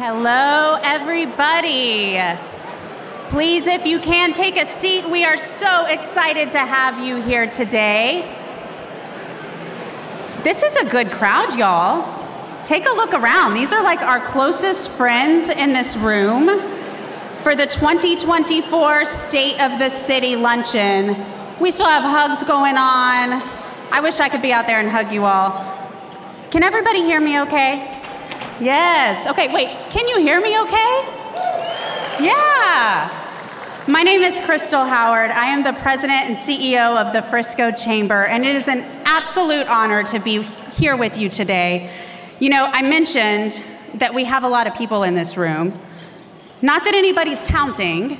Hello, everybody. Please, if you can, take a seat. We are so excited to have you here today. This is a good crowd, y'all. Take a look around. These are like our closest friends in this room for the 2024 State of the City Luncheon. We still have hugs going on. I wish I could be out there and hug you all. Can everybody hear me okay? Yes. Okay, wait, can you hear me okay? Yeah. My name is Crystal Howard. I am the president and CEO of the Frisco Chamber, and it is an absolute honor to be here with you today. You know, I mentioned that we have a lot of people in this room. Not that anybody's counting,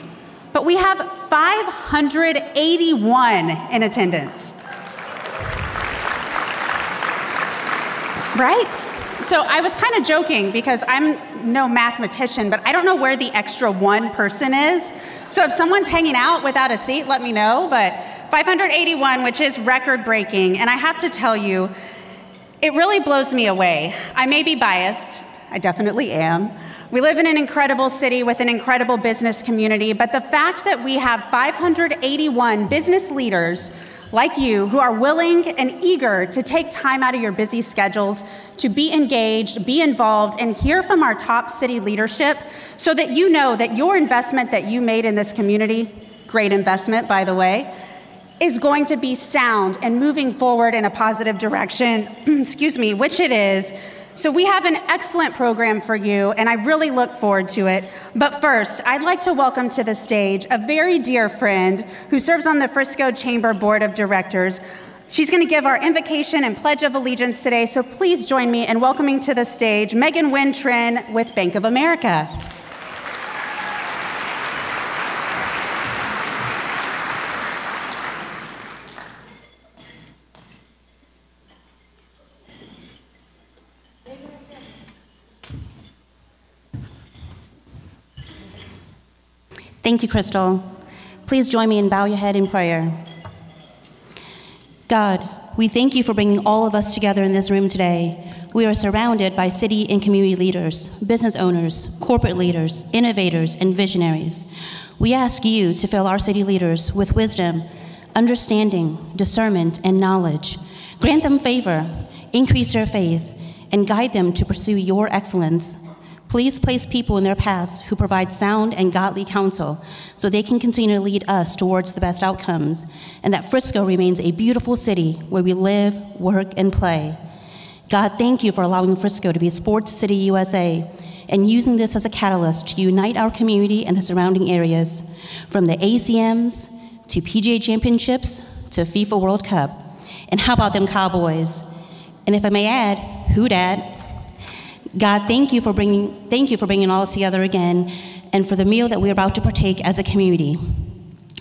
but we have 581 in attendance. Right? So I was kind of joking because I'm no mathematician, but I don't know where the extra one person is. So if someone's hanging out without a seat, let me know. But 581, which is record breaking. And I have to tell you, it really blows me away. I may be biased. I definitely am. We live in an incredible city with an incredible business community. But the fact that we have 581 business leaders like you who are willing and eager to take time out of your busy schedules to be engaged, be involved, and hear from our top city leadership so that you know that your investment that you made in this community, great investment by the way, is going to be sound and moving forward in a positive direction, excuse me, which it is. So we have an excellent program for you, and I really look forward to it. But first, I'd like to welcome to the stage a very dear friend who serves on the Frisco Chamber Board of Directors. She's going to give our invocation and pledge of allegiance today, so please join me in welcoming to the stage Megan Wintrin with Bank of America. Thank you, Crystal. Please join me and bow your head in prayer. God, we thank you for bringing all of us together in this room today. We are surrounded by city and community leaders, business owners, corporate leaders, innovators, and visionaries. We ask you to fill our city leaders with wisdom, understanding, discernment, and knowledge. Grant them favor, increase their faith, and guide them to pursue your excellence. Please place people in their paths who provide sound and godly counsel so they can continue to lead us towards the best outcomes, and that Frisco remains a beautiful city where we live, work, and play. God, thank you for allowing Frisco to be a sports city USA and using this as a catalyst to unite our community and the surrounding areas, from the ACMs to PGA Championships to FIFA World Cup. And how about them Cowboys? And if I may add, who dat? God, thank you for bringing all us together again and for the meal that we're about to partake as a community.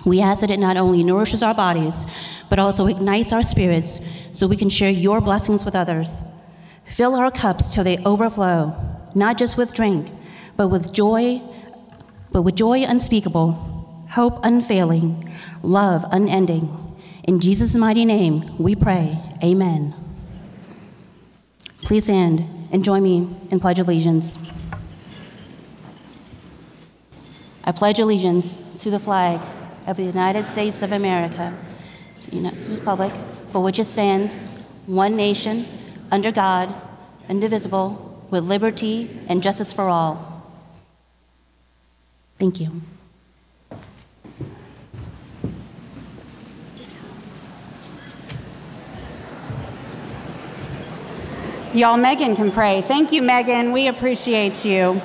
We ask that it not only nourishes our bodies, but also ignites our spirits so we can share your blessings with others. Fill our cups till they overflow, not just with drink, but with joy unspeakable, hope unfailing, love unending. In Jesus' mighty name, we pray, amen. Please stand and join me in Pledge of Allegiance. I pledge allegiance to the flag of the United States of America, to the republic for which it stands, one nation, under God, indivisible, with liberty and justice for all. Thank you. Y'all, Megan can pray. Thank you, Megan. We appreciate you.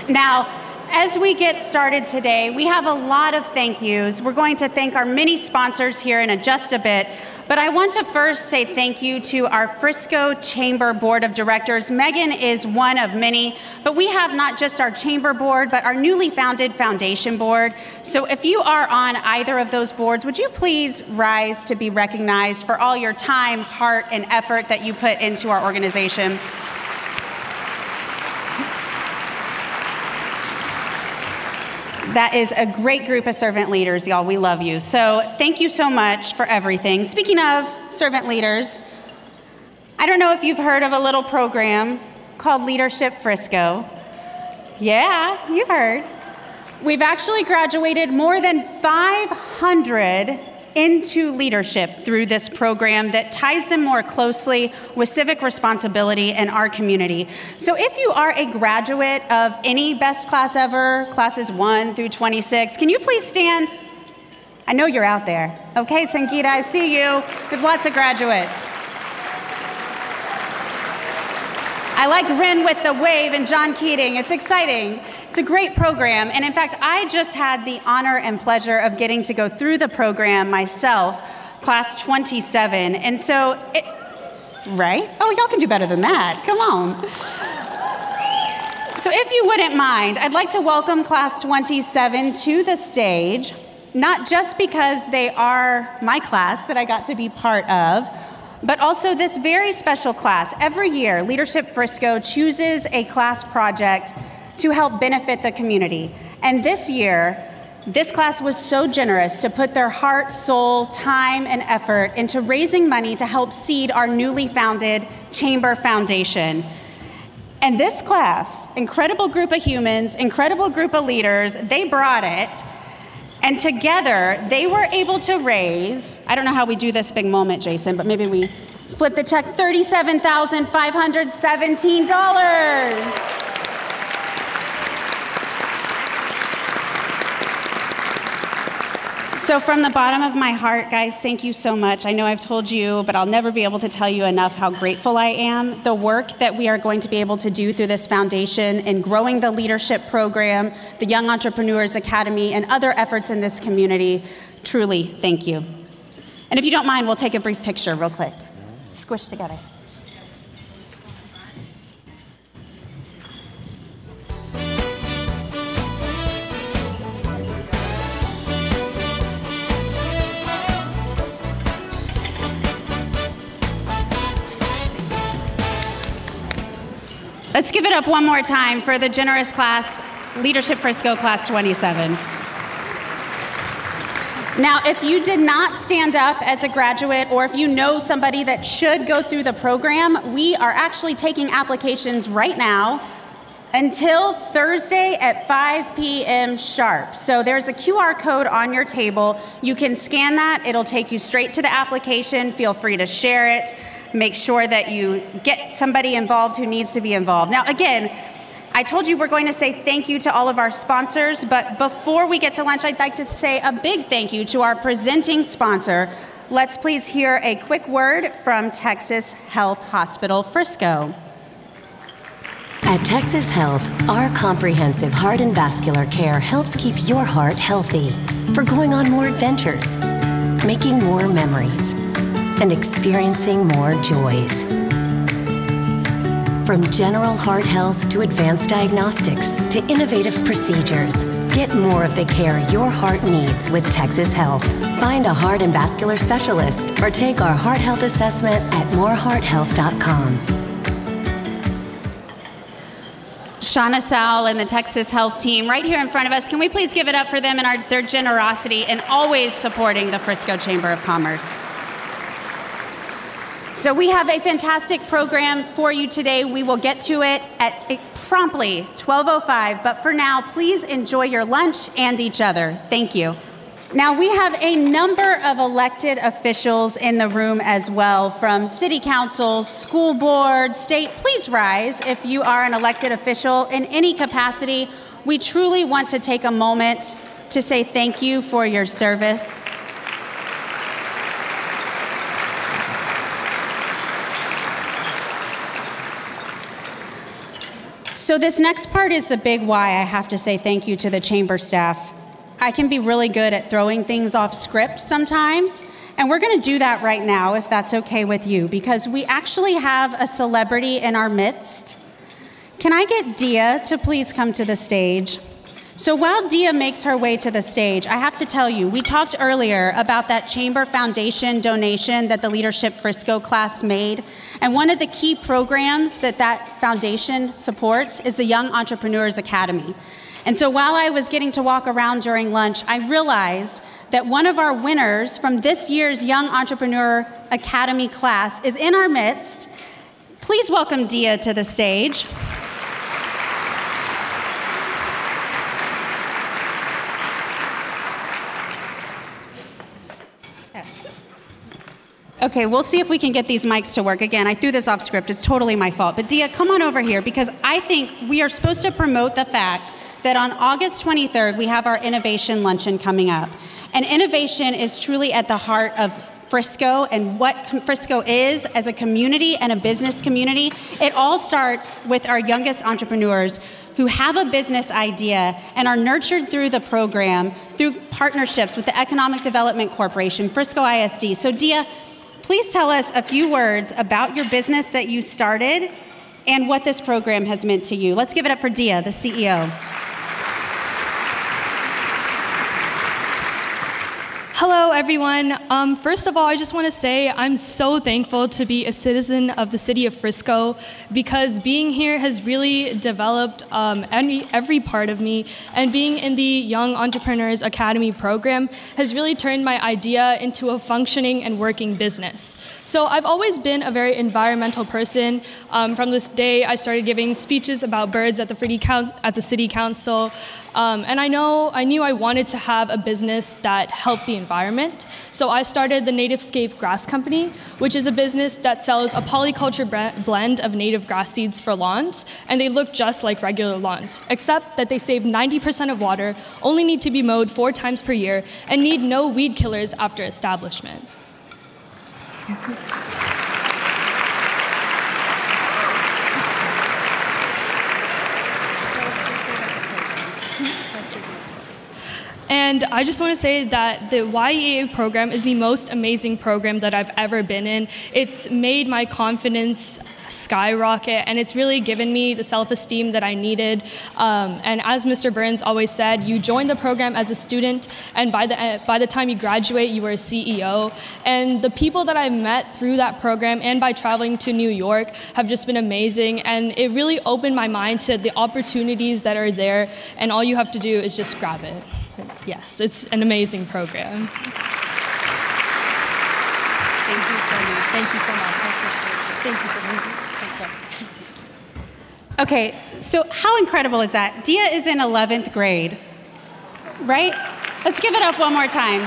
Now, as we get started today, we have a lot of thank yous. We're going to thank our many sponsors here in just a bit, but I want to first say thank you to our Frisco Chamber Board of Directors. Megan is one of many, but we have not just our Chamber Board, but our newly founded Foundation Board. So if you are on either of those boards, would you please rise to be recognized for all your time, heart, and effort that you put into our organization? That is a great group of servant leaders, y'all. We love you. So thank you so much for everything. Speaking of servant leaders, I don't know if you've heard of a little program called Leadership Frisco, Yeah, you've heard. We've actually graduated more than 500 into leadership through this program that ties them more closely with civic responsibility in our community. So if you are a graduate of any Best Class Ever, classes 1 through 26, can you please stand? I know you're out there. Okay, Sangeeta, I see you. We have lots of graduates. I like Ren with the wave and John Keating. It's exciting. It's a great program, and in fact, I just had the honor and pleasure of getting to go through the program myself, class 27, and so, right? Oh, y'all can do better than that, come on. So if you wouldn't mind, I'd like to welcome class 27 to the stage, not just because they are my class that I got to be part of, but also this very special class. Every year, Leadership Frisco chooses a class project to help benefit the community. And this year, this class was so generous to put their heart, soul, time, and effort into raising money to help seed our newly founded Chamber Foundation. And this class, incredible group of humans, incredible group of leaders, they brought it. And together, they were able to raise, I don't know how we do this big moment, Jason, but maybe we flip the check, $37,517. So from the bottom of my heart, guys, thank you so much. I know I've told you, but I'll never be able to tell you enough how grateful I am. The work that we are going to be able to do through this foundation in growing the leadership program, the Young Entrepreneurs Academy, and other efforts in this community, truly, thank you. And if you don't mind, we'll take a brief picture real quick. Squish together. Let's give it up one more time for the generous class, Leadership Frisco Class 27. Now, if you did not stand up as a graduate, or if you know somebody that should go through the program, we are actually taking applications right now until Thursday at 5 p.m. sharp. So there's a QR code on your table. You can scan that. It'll take you straight to the application. Feel free to share it. Make sure that you get somebody involved who needs to be involved. Now, again, I told you we're going to say thank you to all of our sponsors, but before we get to lunch, I'd like to say a big thank you to our presenting sponsor. Let's please hear a quick word from Texas Health Hospital Frisco. At Texas Health, our comprehensive heart and vascular care helps keep your heart healthy for going on more adventures, making more memories, and experiencing more joys. From general heart health to advanced diagnostics to innovative procedures, get more of the care your heart needs with Texas Health. Find a heart and vascular specialist or take our heart health assessment at morehearthealth.com. Shauna Sal and the Texas Health team right here in front of us. Can we please give it up for them and their generosity and always supporting the Frisco Chamber of Commerce. So we have a fantastic program for you today. We will get to it at promptly 12:05, but for now, please enjoy your lunch and each other. Thank you. Now, we have a number of elected officials in the room as well, from city councils, school board, state. Please rise if you are an elected official in any capacity. We truly want to take a moment to say thank you for your service. So this next part is the big why I have to say thank you to the chamber staff. I can be really good at throwing things off script sometimes, and we're gonna do that right now if that's okay with you, because we actually have a celebrity in our midst. Can I get Dia to please come to the stage? So while Dia makes her way to the stage, I have to tell you, we talked earlier about that Chamber Foundation donation that the Leadership Frisco class made. And one of the key programs that that foundation supports is the Young Entrepreneurs Academy. And so while I was getting to walk around during lunch, I realized that one of our winners from this year's Young Entrepreneur Academy class is in our midst. Please welcome Dia to the stage. Okay, we'll see if we can get these mics to work. Again, I threw this off script. It's totally my fault. But Dia, come on over here, because I think we are supposed to promote the fact that on August 23rd, we have our Innovation Luncheon coming up. And innovation is truly at the heart of Frisco and what Frisco is as a community and a business community. It all starts with our youngest entrepreneurs who have a business idea and are nurtured through the program, through partnerships with the Economic Development Corporation, Frisco ISD. So Dia, please tell us a few words about your business that you started and what this program has meant to you. Let's give it up for Dia, the CEO. Hello, everyone. First of all, I just want to say I'm so thankful to be a citizen of the city of Frisco, because being here has really developed every part of me, and being in the Young Entrepreneurs Academy program has really turned my idea into a functioning and working business. So I've always been a very environmental person. From this day, I started giving speeches about birds at the city council. And I knew I wanted to have a business that helped the environment. So I started the Nativescape Grass Company, which is a business that sells a polyculture blend of native grass seeds for lawns. And they look just like regular lawns, except that they save 90% of water, only need to be mowed 4 times per year, and need no weed killers after establishment. And I just want to say that the YEA program is the most amazing program that I've ever been in. It's made my confidence skyrocket, and it's really given me the self-esteem that I needed. And as Mr. Burns always said, you join the program as a student, and by the time you graduate, you are a CEO. And the people that I met through that program and by traveling to New York have just been amazing, and it really opened my mind to the opportunities that are there, and all you have to do is just grab it. Yes, it's an amazing program. Thank you so much. Thank you so much. Thank you for me. Okay, so how incredible is that? Dia is in 11th grade, right? Let's give it up one more time.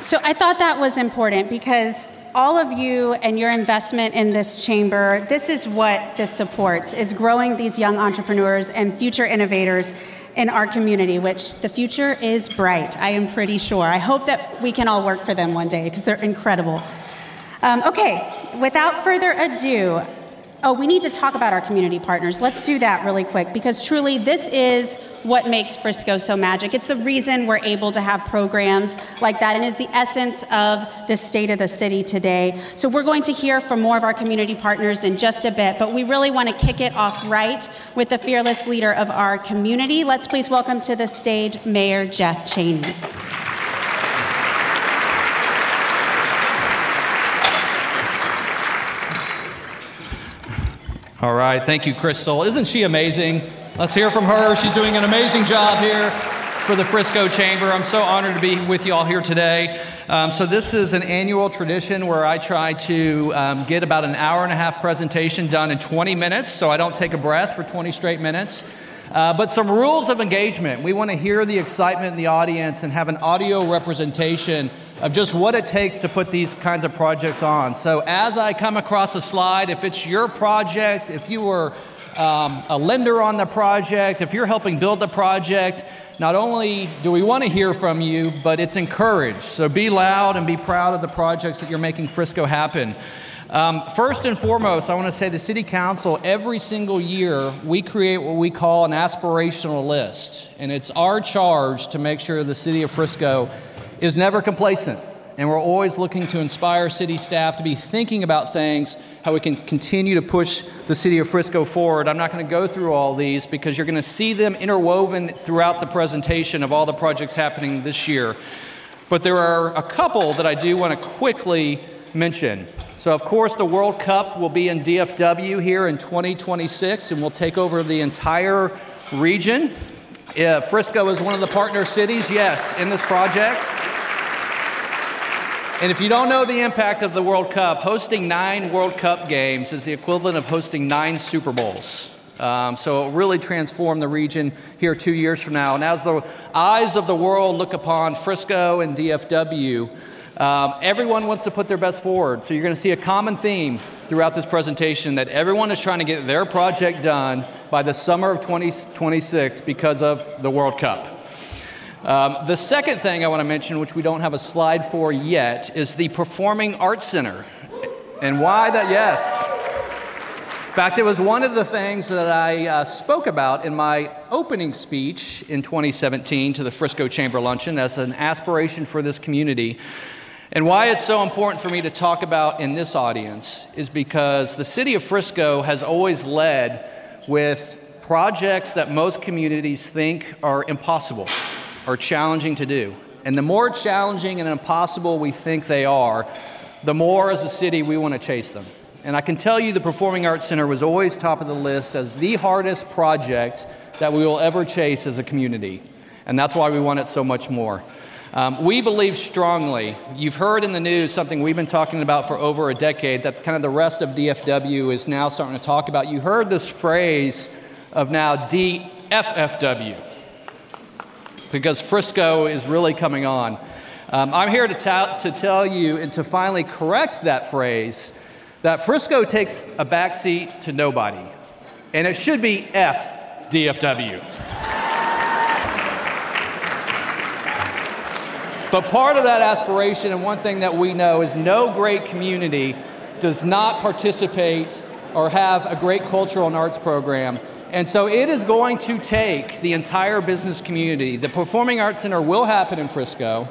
So I thought that was important, because all of you and your investment in this chamber, this is what this supports, is growing these young entrepreneurs and future innovators in our community, which the future is bright, I am pretty sure. I hope that we can all work for them one day, because they're incredible. Okay, without further ado, we need to talk about our community partners. Let's do that really quick, because truly this is what makes Frisco so magic. It's the reason we're able to have programs like that, and is the essence of the state of the city today. So we're going to hear from more of our community partners in just a bit, but we really want to kick it off right with the fearless leader of our community. Let's please welcome to the stage Mayor Jeff Cheney. All right, thank you, Crystal. Isn't she amazing? Let's hear from her. She's doing an amazing job here for the Frisco Chamber. I'm so honored to be with you all here today. So this is an annual tradition where I try to get about an hour-and-a-half presentation done in 20 minutes, so I don't take a breath for 20 straight minutes. But some rules of engagement. We want to hear the excitement in the audience and have an audio representation of just what it takes to put these kinds of projects on. So as I come across a slide, if it's your project, if you were a lender on the project, if you're helping build the project, not only do we want to hear from you, but it's encouraged. So be loud and be proud of the projects that you're making Frisco happen. First and foremost, I want to say the City Council, every single year, we create what we call an aspirational list. And it's our charge to make sure the City of Frisco is never complacent. And we're always looking to inspire city staff to be thinking about things, how we can continue to push the City of Frisco forward. I'm not going to go through all these, because you're going to see them interwoven throughout the presentation of all the projects happening this year. But there are a couple that I do want to quickly mention. So of course the World Cup will be in DFW here in 2026, and we'll take over the entire region. Frisco is one of the partner cities, yes, in this project. And if you don't know the impact of the World Cup, hosting 9 World Cup games is the equivalent of hosting 9 Super Bowls. So it really transformed the region here 2 years from now. And as the eyes of the world look upon Frisco and DFW, everyone wants to put their best forward. So you're going to see a common theme throughout this presentation, that everyone is trying to get their project done by the summer of 2026 because of the World Cup. The second thing I want to mention, which we don't have a slide for yet, is the Performing Arts Center. And why that? Yes. In fact, it was one of the things that I spoke about in my opening speech in 2017 to the Frisco Chamber Luncheon as an aspiration for this community. And why it's so important for me to talk about in this audience is because the city of Frisco has always led with projects that most communities think are impossible or challenging to do. And the more challenging and impossible we think they are, the more as a city we want to chase them. And I can tell you the Performing Arts Center was always top of the list as the hardest project that we will ever chase as a community. And that's why we want it so much more. We believe strongly, you've heard in the news something we've been talking about for over a decade that kind of the rest of DFW is now starting to talk about. You heard this phrase of now DFFW, because Frisco is really coming on. I'm here to tell you and to finally correct that phrase, that Frisco takes a backseat to nobody, and it should be FDFW. But part of that aspiration, and one thing that we know, is no great community does not participate or have a great cultural and arts program. And so it is going to take the entire business community. The Performing Arts Center will happen in Frisco,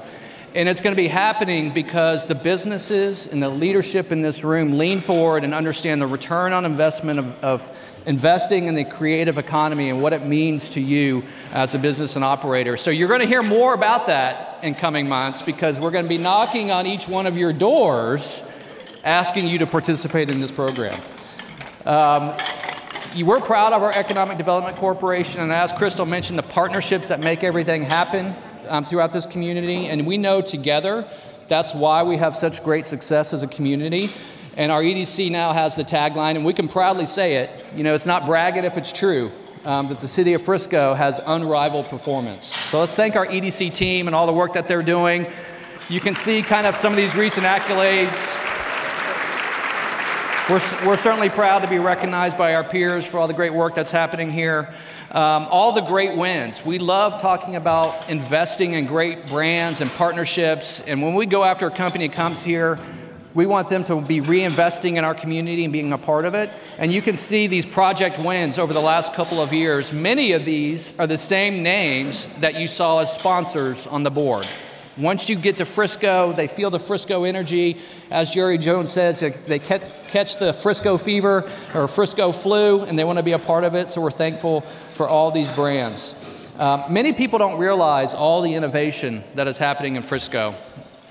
and it's going to be happening because the businesses and the leadership in this room lean forward and understand the return on investment of investing in the creative economy and what it means to you as a business and operator. So you're going to hear more about that in coming months because we're going to be knocking on each one of your doors asking you to participate in this program. We're proud of our Economic Development Corporation, and as Crystal mentioned, the partnerships that make everything happen throughout this community, and we know together that's why we have such great success as a community. And our EDC now has the tagline, and we can proudly say it, you know, it's not bragging if it's true, that the city of Frisco has unrivaled performance. So let's thank our EDC team and all the work that they're doing. You can see kind of some of these recent accolades. We're certainly proud to be recognized by our peers for all the great work that's happening here. All the great wins. We love talking about investing in great brands and partnerships. And when we go after a company that comes here, we want them to be reinvesting in our community and being a part of it. And you can see these project wins over the last couple of years. Many of these are the same names that you saw as sponsors on the board. Once you get to Frisco, they feel the Frisco energy. As Jerry Jones says, they catch the Frisco fever or Frisco flu, and they want to be a part of it. So we're thankful for all these brands. Many people don't realize all the innovation that is happening in Frisco.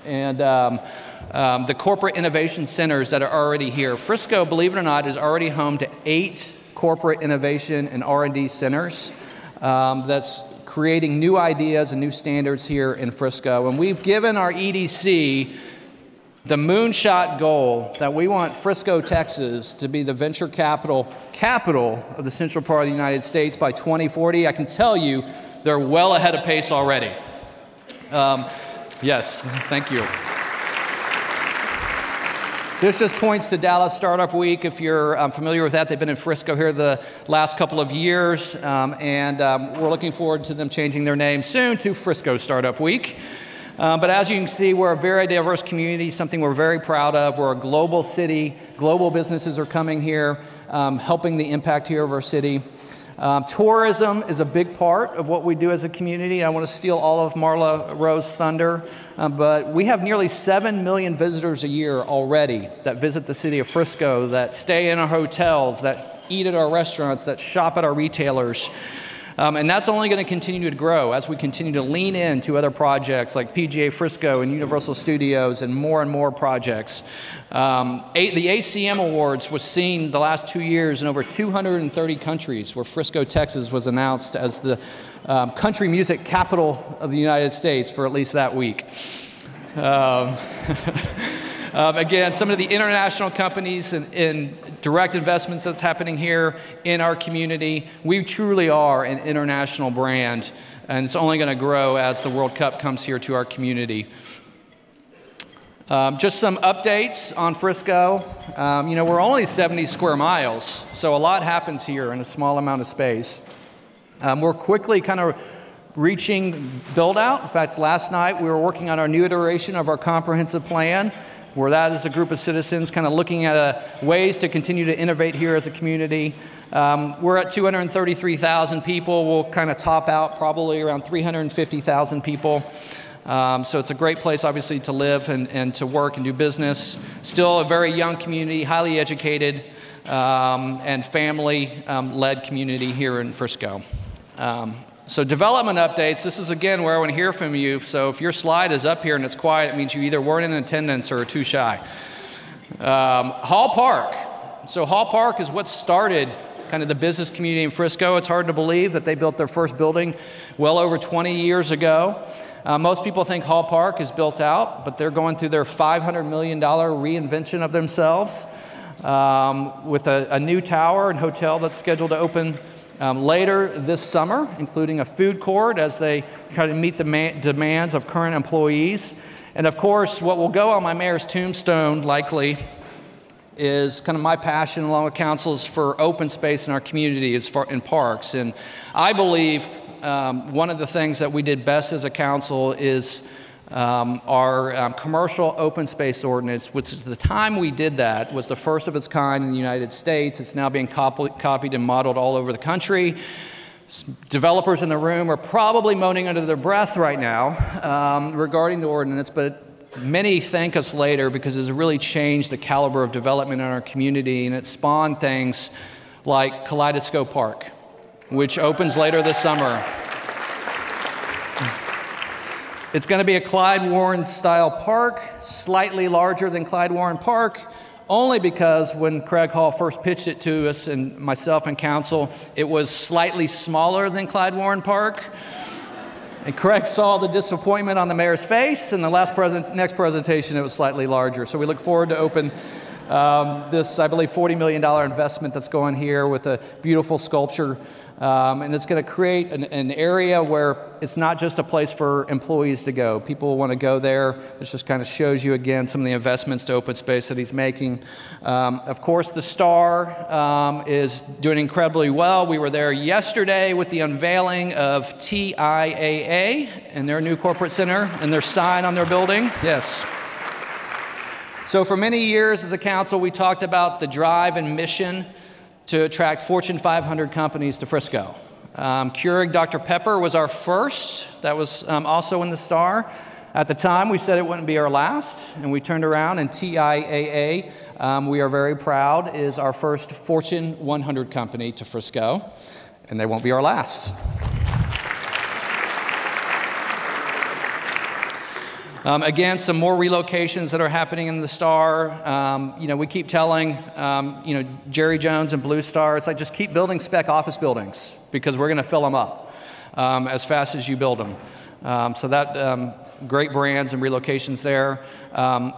And the corporate innovation centers that are already here. Frisco, believe it or not, is already home to 8 corporate innovation and R&D centers that's creating new ideas and new standards here in Frisco. And we've given our EDC the moonshot goal that we want Frisco, Texas to be the venture capital of the central part of the United States by 2040. I can tell you they're well ahead of pace already. Yes, thank you. This just points to Dallas Startup Week. If you're familiar with that, they've been in Frisco here the last couple of years, and we're looking forward to them changing their name soon to Frisco Startup Week. But as you can see, we're a very diverse community, something we're very proud of. We're a global city. Global businesses are coming here, helping the impact here of our city. Tourism is a big part of what we do as a community. I want to steal all of Marla Rose's thunder, but we have nearly 7 million visitors a year already that visit the city of Frisco, that stay in our hotels, that eat at our restaurants, that shop at our retailers. And that's only going to continue to grow as we continue to lean into other projects like PGA Frisco and Universal Studios and more projects. The ACM Awards was seen the last 2 years in over 230 countries, where Frisco, Texas was announced as the country music capital of the United States for at least that week. Again, some of the international companies and direct investments that's happening here in our community. We truly are an international brand, and it's only going to grow as the World Cup comes here to our community. Just some updates on Frisco. You know, we're only 70 square miles, so a lot happens here in a small amount of space. We're quickly kind of reaching build out. In fact, last night we were working on our new iteration of our comprehensive plan, where that is a group of citizens kind of looking at ways to continue to innovate here as a community. We're at 233,000 people. We'll kind of top out probably around 350,000 people. So it's a great place, obviously, to live and to work and do business. Still a very young community, highly educated, and family-led community here in Frisco. So development updates, this is again where I want to hear from you. So if your slide is up here and it's quiet, it means you either weren't in attendance or are too shy. Hall Park. So Hall Park is what started kind of the business community in Frisco. It's hard to believe that they built their first building well over 20 years ago. Most people think Hall Park is built out, but they're going through their $500 million reinvention of themselves with a new tower and hotel that's scheduled to open later this summer, including a food court as they try to meet the demands of current employees. And of course, what will go on my mayor's tombstone likely is kind of my passion along with council's for open space in our community in parks. And I believe one of the things that we did best as a council is our commercial open space ordinance, which is the time we did that was the first of its kind in the United States. It's now being copied and modeled all over the country. Developers in the room are probably moaning under their breath right now regarding the ordinance, but many thank us later because it's really changed the caliber of development in our community, and it spawned things like Kaleidoscope Park, which opens later this summer. It's going to be a Clyde Warren style park, slightly larger than Clyde Warren Park, only because when Craig Hall first pitched it to us and myself and council, it was slightly smaller than Clyde Warren Park. And Craig saw the disappointment on the mayor's face, and the next presentation it was slightly larger. So we look forward to open this, I believe, $40 million investment that's going here with a beautiful sculpture. And it's going to create an area where it's not just a place for employees to go. People want to go there. This just kind of shows you, again, some of the investments to open space that he's making. Of course, the Star is doing incredibly well. We were there yesterday with the unveiling of TIAA and their new corporate center and their sign on their building. Yes. So for many years as a council, we talked about the drive and mission to attract Fortune 500 companies to Frisco. Keurig Dr. Pepper was our first. That was also in the Star. At the time, we said it wouldn't be our last, and we turned around, and TIAA, we are very proud, is our first Fortune 100 company to Frisco, and they won't be our last. Again, some more relocations that are happening in the Star. You know, we keep telling, you know, Jerry Jones and Blue Star, it's like just keep building spec office buildings because we're going to fill them up as fast as you build them. So that great brands and relocations there.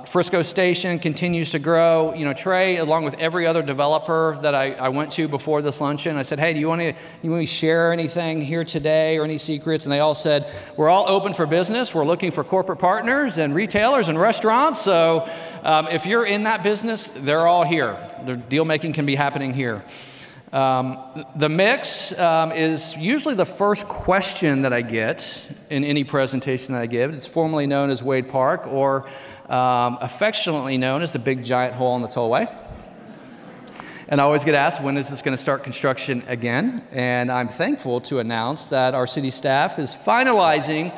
Frisco Station continues to grow. You know, Trey, along with every other developer that I went to before this luncheon, I said, hey, do you want to share anything here today or any secrets? And they all said, we're all open for business. We're looking for corporate partners and retailers and restaurants. So if you're in that business, they're all here. The deal making can be happening here. The mix is usually the first question that I get in any presentation that I give. It's formerly known as Wade Park, or affectionately known as the big giant hole in the tollway. And I always get asked, when is this going to start construction again? And I'm thankful to announce that our city staff is finalizing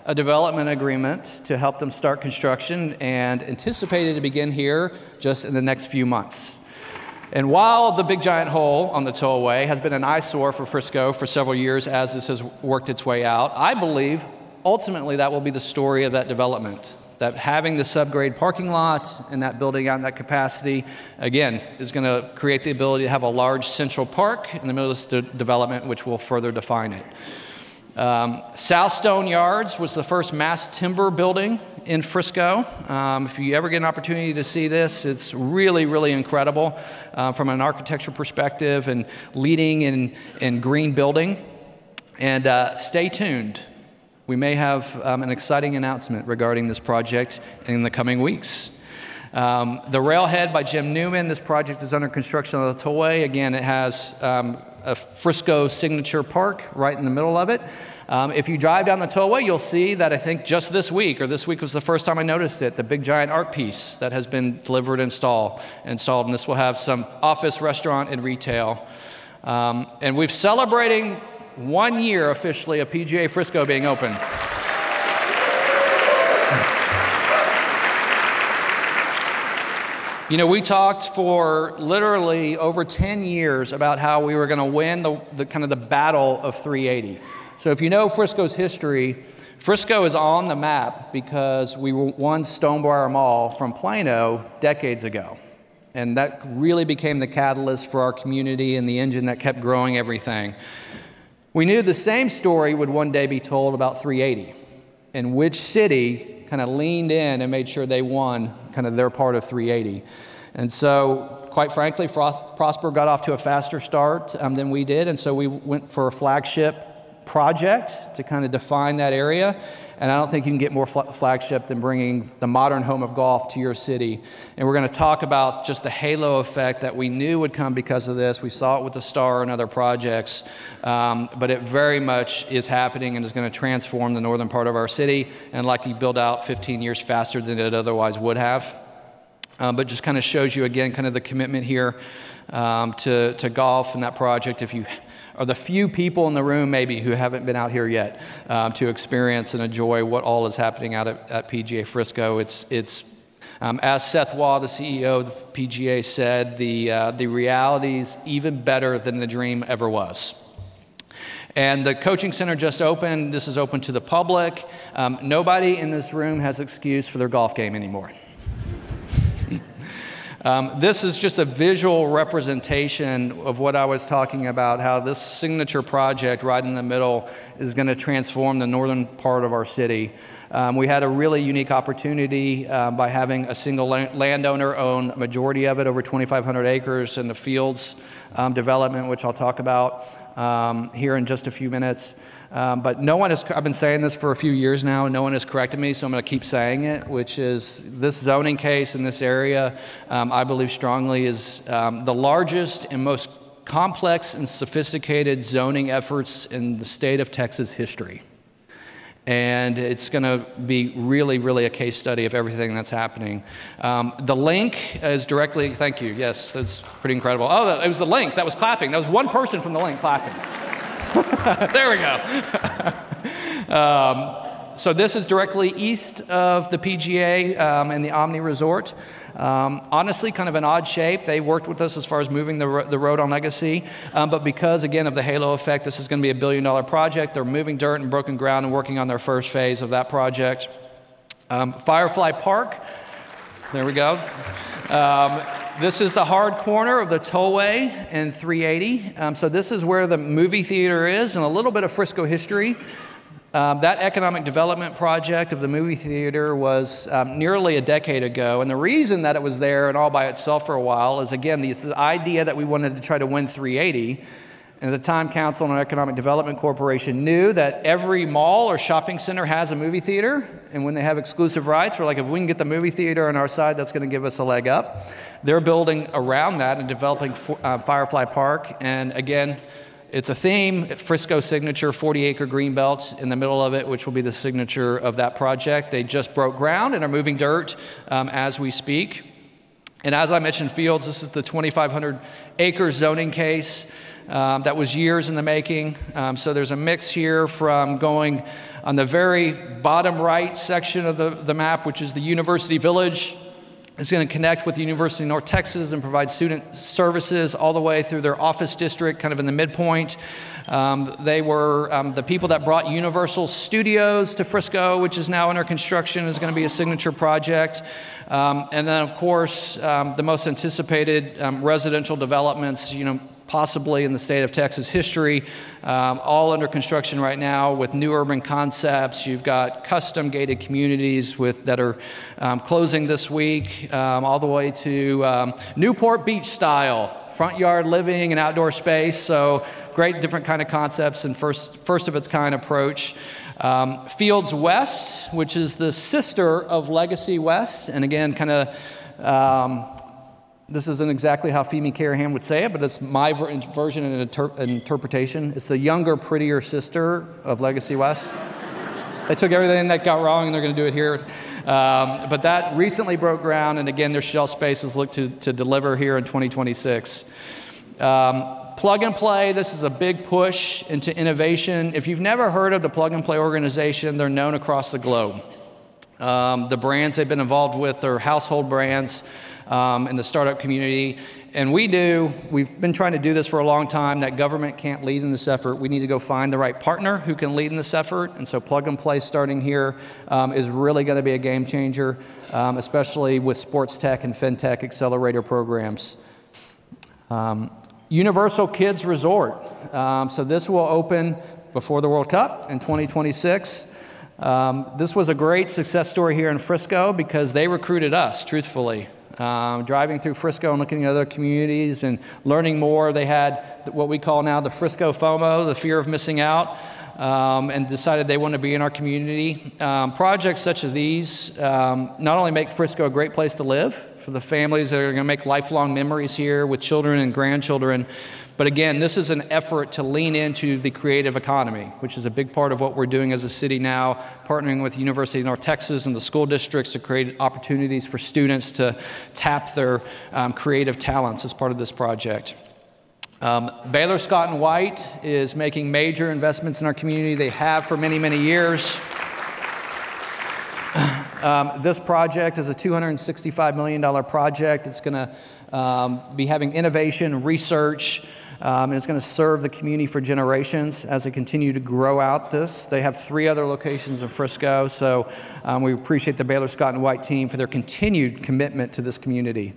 a development agreement to help them start construction, and anticipated to begin here just in the next few months. And while the big giant hole on the tollway has been an eyesore for Frisco for several years as this has worked its way out, I believe ultimately that will be the story of that development. That having the subgrade parking lot and that building out in that capacity, again, is going to create the ability to have a large central park in the middle of this development, which will further define it. South Stone Yards was the first mass timber building in Frisco. If you ever get an opportunity to see this, it's really, really incredible from an architecture perspective and leading in green building. And stay tuned. We may have an exciting announcement regarding this project in the coming weeks. The Railhead by Jim Newman. This project is under construction on the Tollway. Again, it has a Frisco signature park right in the middle of it. If you drive down the Tollway, you'll see that I think just this week, or this week was the first time I noticed it, the big giant art piece that has been delivered and installed. And this will have some office, restaurant, and retail. And we're celebrating 1 year officially of PGA Frisco being open. You know, we talked for literally over 10 years about how we were going to win the kind of the battle of 380. So if you know Frisco's history, Frisco is on the map because we won Stonebriar Mall from Plano decades ago. And that really became the catalyst for our community and the engine that kept growing everything. We knew the same story would one day be told about 380 and which city kind of leaned in and made sure they won kind of their part of 380. And so, quite frankly, Prosper got off to a faster start than we did, and so we went for a flagship project to kind of define that area. And I don't think you can get more flagship than bringing the modern home of golf to your city. And we're going to talk about just the halo effect that we knew would come because of this. We saw it with the Star and other projects, but it very much is happening and is going to transform the northern part of our city and likely build out 15 years faster than it otherwise would have. But just kind of shows you again kind of the commitment here to golf and that project. If you are the few people in the room maybe who haven't been out here yet to experience and enjoy what all is happening out at PGA Frisco. It's as Seth Waugh, the CEO of the PGA, said, the reality's even better than the dream ever was. And the coaching center just opened. This is open to the public. Nobody in this room has excuse for their golf game anymore. This is just a visual representation of what I was talking about, how this signature project right in the middle is going to transform the northern part of our city. We had a really unique opportunity by having a single landowner own a majority of it, over 2,500 acres, in the Fields development, which I'll talk about here in just a few minutes. But no one has, I've been saying this for a few years now, and no one has corrected me, so I'm going to keep saying it, which is this zoning case in this area, I believe strongly, is the largest and most complex and sophisticated zoning efforts in the state of Texas history. And it's going to be really, really a case study of everything that's happening. The link is directly, thank you, yes, that's pretty incredible. Oh, it was the link that was clapping. That was one person from the link clapping. There we go. So this is directly east of the PGA and the Omni Resort. Honestly, kind of an odd shape. They worked with us as far as moving the road on Legacy, but because, again, of the halo effect, this is going to be a billion-dollar project. They're moving dirt and broken ground and working on their first phase of that project. Firefly Park, there we go. This is the hard corner of the Tollway and 380. So this is where the movie theater is, and a little bit of Frisco history. That economic development project of the movie theater was nearly a decade ago, and the reason that it was there and all by itself for a while is, again, this idea that we wanted to try to win 380. And at the time, Council on Economic Development Corporation knew that every mall or shopping center has a movie theater, and when they have exclusive rights, we're like, if we can get the movie theater on our side, that's going to give us a leg up. They're building around that and developing Firefly Park, and again, it's a theme, Frisco signature, 40-acre greenbelt in the middle of it, which will be the signature of that project. They just broke ground and are moving dirt as we speak. And as I mentioned, Fields, this is the 2,500-acre zoning case that was years in the making. So there's a mix here from going on the very bottom right section of the map, which is the University Village. It's going to connect with the University of North Texas and provide student services all the way through their office district, kind of in the midpoint. They were the people that brought Universal Studios to Frisco, which is now under construction, is going to be a signature project. And then, of course, the most anticipated residential developments, possibly in the state of Texas history, all under construction right now with new urban concepts. You've got custom gated communities that are closing this week, all the way to Newport Beach style front yard living and outdoor space. So great different kind of concepts and first of its kind approach. Fields West, which is the sister of Legacy West, and again, kind of, this isn't exactly how Femi Carahan would say it, but it's my version and interpretation. It's the younger, prettier sister of Legacy West. They took everything that got wrong and they're going to do it here. But that recently broke ground, and again, their shelf space is looked to deliver here in 2026. Plug and Play, this is a big push into innovation. If you've never heard of the Plug and Play organization, they're known across the globe. The brands they've been involved with are household brands in the startup community. And we've been trying to do this for a long time, that government can't lead in this effort. We need to go find the right partner who can lead in this effort. And so Plug and Play starting here is really going to be a game changer, especially with sports tech and fintech accelerator programs. Universal Kids Resort. So this will open before the World Cup in 2026. This was a great success story here in Frisco because they recruited us, truthfully. Driving through Frisco and looking at other communities and learning more, they had what we call now the Frisco FOMO, the fear of missing out, and decided they want to be in our community. Projects such as these not only make Frisco a great place to live for the families that are going to make lifelong memories here with children and grandchildren, but again, this is an effort to lean into the creative economy, which is a big part of what we're doing as a city now, partnering with University of North Texas and the school districts to create opportunities for students to tap their creative talents as part of this project. Baylor Scott & White is making major investments in our community. They have for many, many years. This project is a $265 million project. It's going to be having innovation, research, and it's going to serve the community for generations as they continue to grow out this. They have 3 other locations in Frisco, so we appreciate the Baylor Scott & White team for their continued commitment to this community.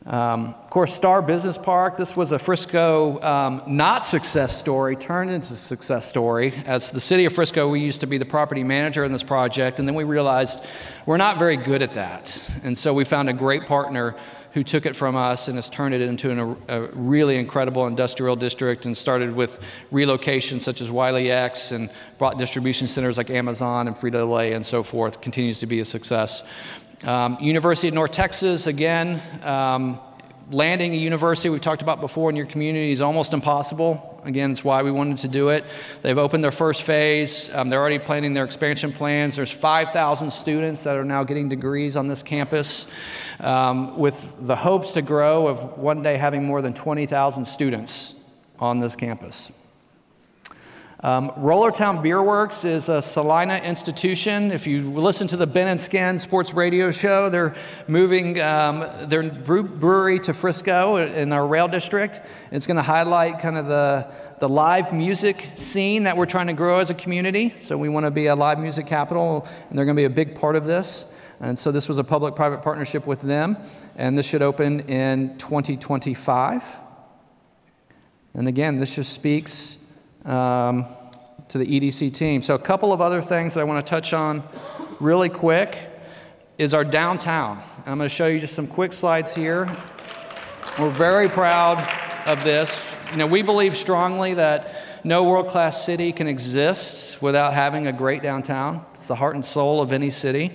Of course, Star Business Park, this was a Frisco not success story, turned into a success story. As the city of Frisco, we used to be the property manager in this project, and then we realized we're not very good at that. And so we found a great partner who took it from us and has turned it into a really incredible industrial district, and started with relocations such as Wiley X and brought distribution centers like Amazon and Frito-Lay and so forth. Continues to be a success. University of North Texas, again, landing a university we've talked about before in your community is almost impossible. Again, it's why we wanted to do it. They've opened their first phase. They're already planning their expansion plans. There's 5,000 students that are now getting degrees on this campus, with the hopes to grow of one day having more than 20,000 students on this campus. Rollertown Beer Works is a Salina institution. If you listen to the Ben and Skin sports radio show, they're moving their brewery to Frisco in our rail district. It's going to highlight kind of the live music scene that we're trying to grow as a community. So we want to be a live music capital, and they're going to be a big part of this. And so this was a public-private partnership with them, and this should open in 2025. And again, this just speaks to the EDC team. So a couple of other things that I want to touch on really quick is our downtown. And I'm going to show you just some quick slides here. We're very proud of this. You know, we believe strongly that no world-class city can exist without having a great downtown. It's the heart and soul of any city.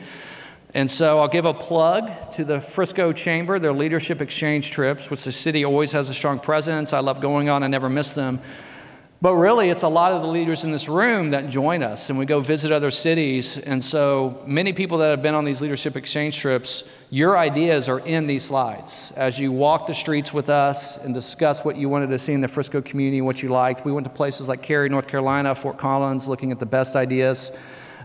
And so I'll give a plug to the Frisco Chamber, their leadership exchange trips, which the city always has a strong presence. I love going on, I never miss them. But really, it's a lot of the leaders in this room that join us, and we go visit other cities. And so many people that have been on these leadership exchange trips, your ideas are in these slides. As you walk the streets with us and discuss what you wanted to see in the Frisco community, what you liked. We went to places like Cary, North Carolina, Fort Collins, looking at the best ideas.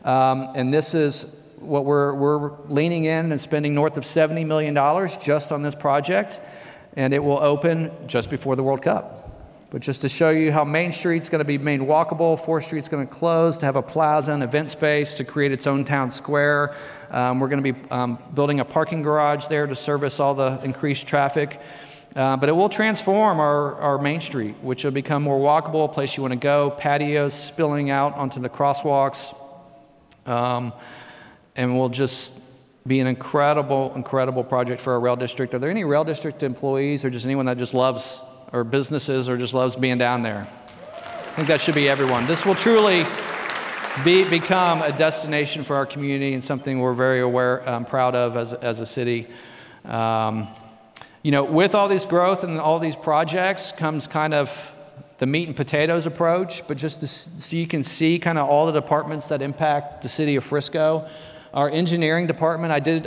And this is what we're leaning in and spending north of $70 million just on this project. And it will open just before the World Cup. But just to show you how Main Street's going to be made walkable, 4th Street's going to close to have a plaza and event space to create its own town square. We're going to be building a parking garage there to service all the increased traffic. But it will transform our Main Street, which will become more walkable, a place you want to go, patios spilling out onto the crosswalks, and will just be an incredible, incredible project for our rail district. Are there any rail district employees or just anyone that just loves, or businesses, or just loves being down there? I think that should be everyone. This will truly become a destination for our community and something we're very proud of as a city. You know, with all this growth and all these projects comes kind of the meat and potatoes approach, but just so you can see kind of all the departments that impact the city of Frisco. Our engineering department, I did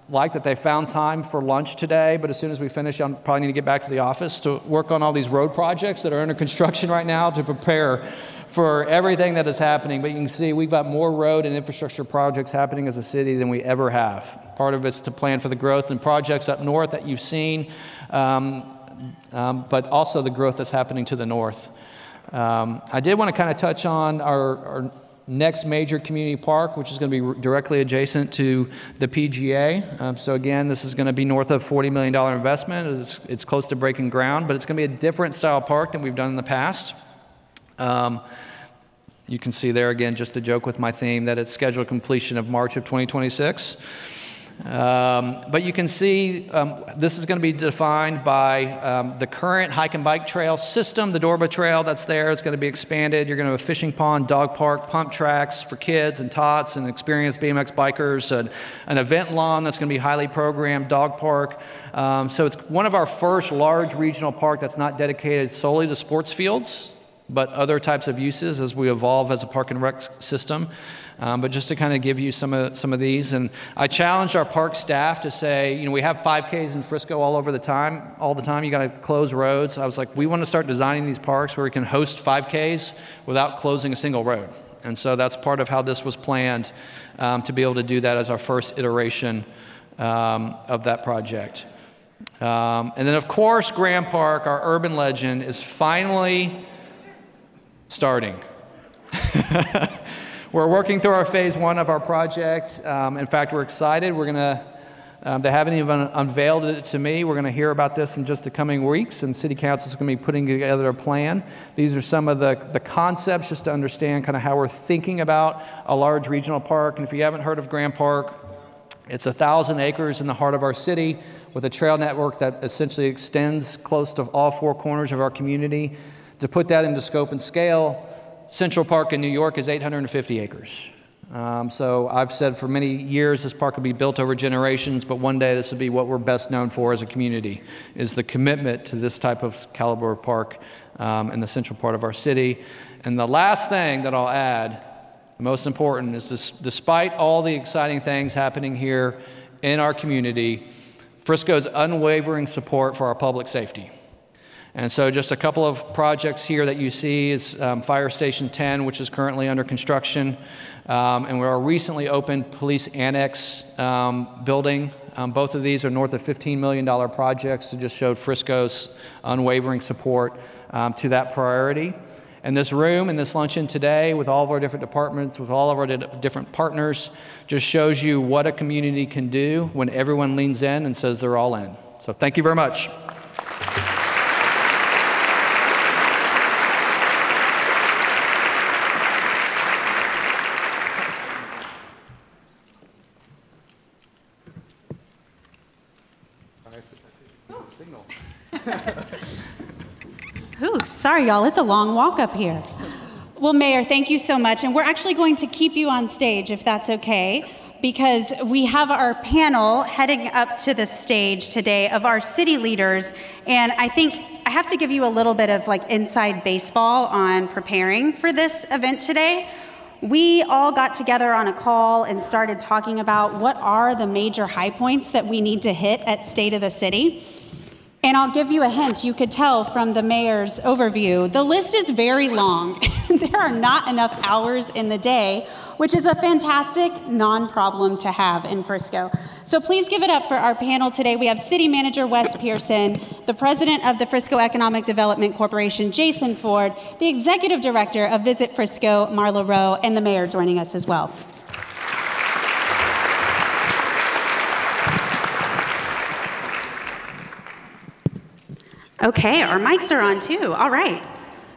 like that they found time for lunch today, but as soon as we finish, I'll probably need to get back to the office to work on all these road projects that are under construction right now to prepare for everything that is happening. But you can see we've got more road and infrastructure projects happening as a city than we ever have. Part of it's to plan for the growth and projects up north that you've seen, but also the growth that's happening to the north. I did want to kind of touch on our next major community park, which is going to be directly adjacent to the PGA. So again, this is going to be north of $40 million investment. It's close to breaking ground, but it's going to be a different style park than we've done in the past. You can see there again, just a joke with my theme, that it's scheduled completion of March of 2026. But you can see this is going to be defined by the current hike and bike trail system. The Dorba Trail that's there is going to be expanded. You're going to have a fishing pond, dog park, pump tracks for kids and tots and experienced BMX bikers, an event lawn that's going to be highly programmed, dog park. So it's one of our first large regional park that's not dedicated solely to sports fields, but other types of uses as we evolve as a park and rec system. But just to kind of give you some of these, and I challenged our park staff to say, you know, we have 5Ks in Frisco all the time. You got to close roads. I was like, we want to start designing these parks where we can host 5Ks without closing a single road. And so that's part of how this was planned, to be able to do that as our first iteration of that project. And then of course, Graham Park, our urban legend, is finally starting. We're working through our phase 1 of our project. In fact, we're excited. We're going to, they haven't even unveiled it to me. We're going to hear about this in just the coming weeks, and City Council is going to be putting together a plan. These are some of the concepts just to understand kind of how we're thinking about a large regional park. And if you haven't heard of Graham Park, it's 1,000 acres in the heart of our city with a trail network that essentially extends close to all 4 corners of our community. To put that into scope and scale, Central Park in New York is 850 acres. So I've said for many years this park will be built over generations, but one day this will be what we're best known for as a community, is the commitment to this type of caliber park in the central part of our city. And the last thing that I'll add, the most important, is this: despite all the exciting things happening here in our community, Frisco's unwavering support for our public safety. And so just a couple of projects here that you see is Fire Station 10, which is currently under construction, and our recently opened Police Annex building. Both of these are north of $15 million projects to just show Frisco's unwavering support to that priority. And this room and this luncheon today, with all of our different departments, with all of our different partners, just shows you what a community can do when everyone leans in and says they're all in. So thank you very much. Ooh, sorry, y'all. It's a long walk up here. Well, Mayor, thank you so much. And we're actually going to keep you on stage, if that's okay, because we have our panel heading up to the stage today of our city leaders. And I think I have to give you a little bit of like inside baseball on preparing for this event today. We all got together on a call and started talking about what are the major high points that we need to hit at State of the City. And I'll give you a hint. You could tell from the mayor's overview, the list is very long. There are not enough hours in the day, which is a fantastic non-problem to have in Frisco. So please give it up for our panel today. We have City Manager Wes Pearson, the President of the Frisco Economic Development Corporation, Jason Ford, the Executive Director of Visit Frisco, Marla Rowe, and the Mayor joining us as well. Okay, our mics are on too. All right.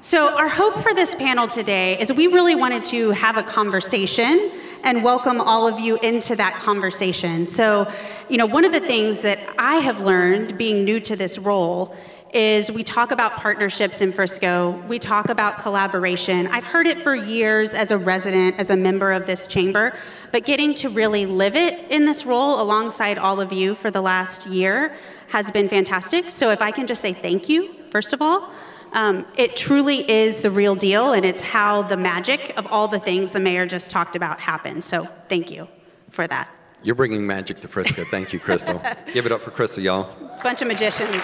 So our hope for this panel today is we really wanted to have a conversation and welcome all of you into that conversation. So, one of the things that I have learned being new to this role is we talk about partnerships in Frisco. We talk about collaboration. I've heard it for years as a resident, as a member of this chamber, but getting to really live it in this role alongside all of you for the last year has been fantastic. So if I can just say thank you, first of all. It truly is the real deal, and it's how the magic of all the things the mayor just talked about happens. So thank you for that. You're bringing magic to Frisco. Thank you, Crystal. Give it up for Crystal, y'all. Bunch of magicians.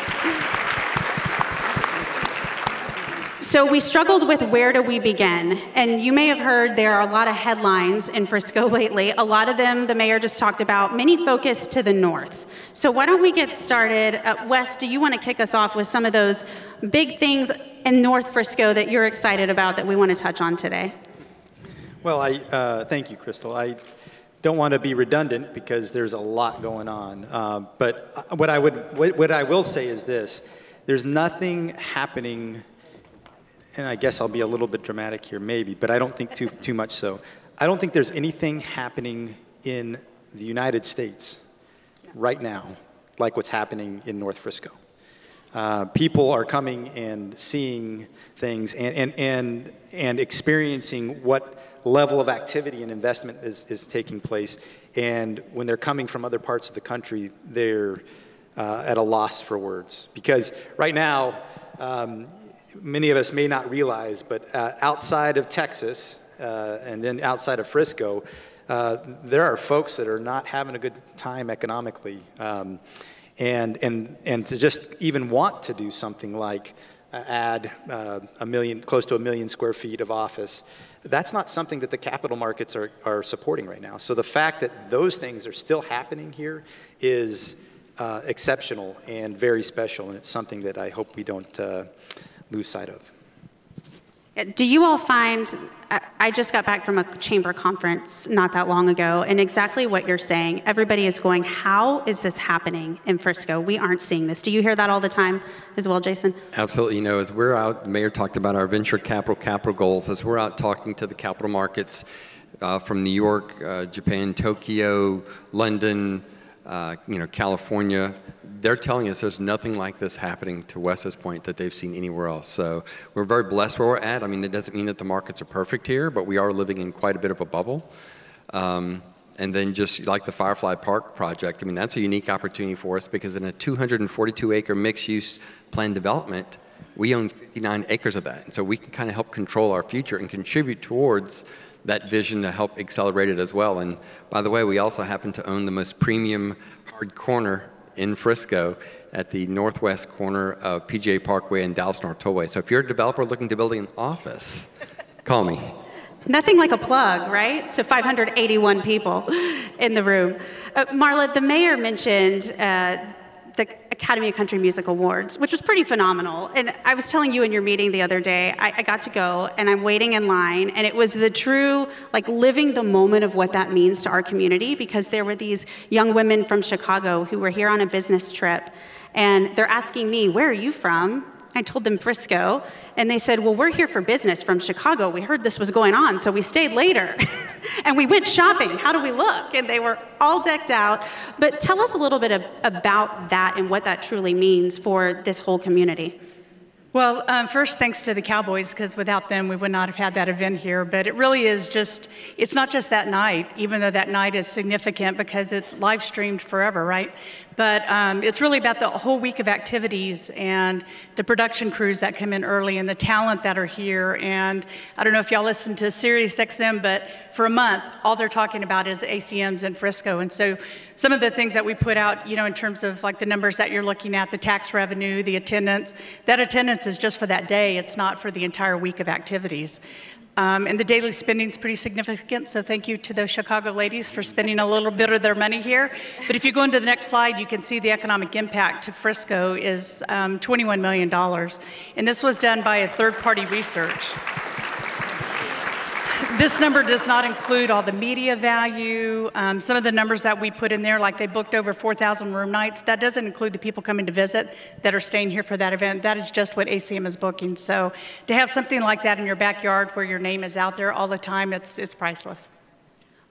So we struggled with where do we begin? And you may have heard there are a lot of headlines in Frisco lately. A lot of them the mayor just talked about, many focused to the north. So why don't we get started? Wes, do you want to kick us off with some of those big things in North Frisco that you're excited about that we want to touch on today? Well, thank you, Crystal. I don't want to be redundant because there's a lot going on. But what I will say is this: there's nothing happening. And I guess I'll be a little bit dramatic here, maybe, but I don't think too much so. I don't think there's anything happening in the United States right now like what's happening in North Frisco. People are coming and seeing things and experiencing what level of activity and investment is taking place. And when they're coming from other parts of the country, they're at a loss for words. Because right now, many of us may not realize, but outside of Texas and then outside of Frisco, there are folks that are not having a good time economically. And to just even want to do something like add close to 1 million square feet of office, that's not something that the capital markets are supporting right now. So the fact that those things are still happening here is exceptional and very special, and it's something that I hope we don't lose sight of. Do you all find, I just got back from a chamber conference not that long ago, and exactly what you're saying, everybody is going, how is this happening in Frisco? We aren't seeing this. Do you hear that all the time as well, Jason? Absolutely. As we're out, the mayor talked about our venture capital goals. As we're out talking to the capital markets from New York, Japan, Tokyo, London, California, they're telling us there's nothing like this happening, to Wes's point, that they've seen anywhere else. So we're very blessed where we're at. I mean, it doesn't mean that the markets are perfect here, but we are living in quite a bit of a bubble. And then just like the Firefly Park project, I mean, that's a unique opportunity for us because in a 242-acre mixed-use planned development, we own 59 acres of that. And so we can kind of help control our future and contribute towards that vision to help accelerate it as well. And by the way, we also happen to own the most premium hard corner in Frisco at the northwest corner of PGA Parkway and Dallas North Tollway. So if you're a developer looking to build an office, call me. Nothing like a plug, right? To 581 people in the room. Marla, the mayor mentioned the Academy of Country Music Awards, which was pretty phenomenal. And I was telling you in your meeting the other day, I got to go and I'm waiting in line, and it was the true, living the moment of what that means to our community, because there were these young women from Chicago who were here on a business trip, and they're asking me, where are you from? I told them Frisco, and they said, well, we're here for business from Chicago. We heard this was going on, so we stayed later. And we went shopping. How do we look? And they were all decked out. But tell us a little bit about that and what that truly means for this whole community. Well, first, thanks to the Cowboys, because without them, we would not have had that event here. But it really is just, it's not just that night, even though that night is significant because it's live streamed forever, right? But it's really about the whole week of activities and the production crews that come in early and the talent that are here. And I don't know if y'all listen to Sirius XM, but for a month, all they're talking about is ACMs in Frisco. And so some of the things that we put out, in terms of the numbers that you're looking at, the tax revenue, the attendance, that attendance is just for that day. It's not for the entire week of activities. And the daily spending is pretty significant, so thank you to those Chicago ladies for spending a little bit of their money here. But if you go into the next slide, you can see the economic impact to Frisco is $21 million. And this was done by a third-party research. This number does not include all the media value. Some of the numbers that we put in there, like they booked over 4,000 room nights, that doesn't include the people coming to visit that are staying here for that event. That is just what ACM is booking. So to have something like that in your backyard where your name is out there all the time, it's priceless.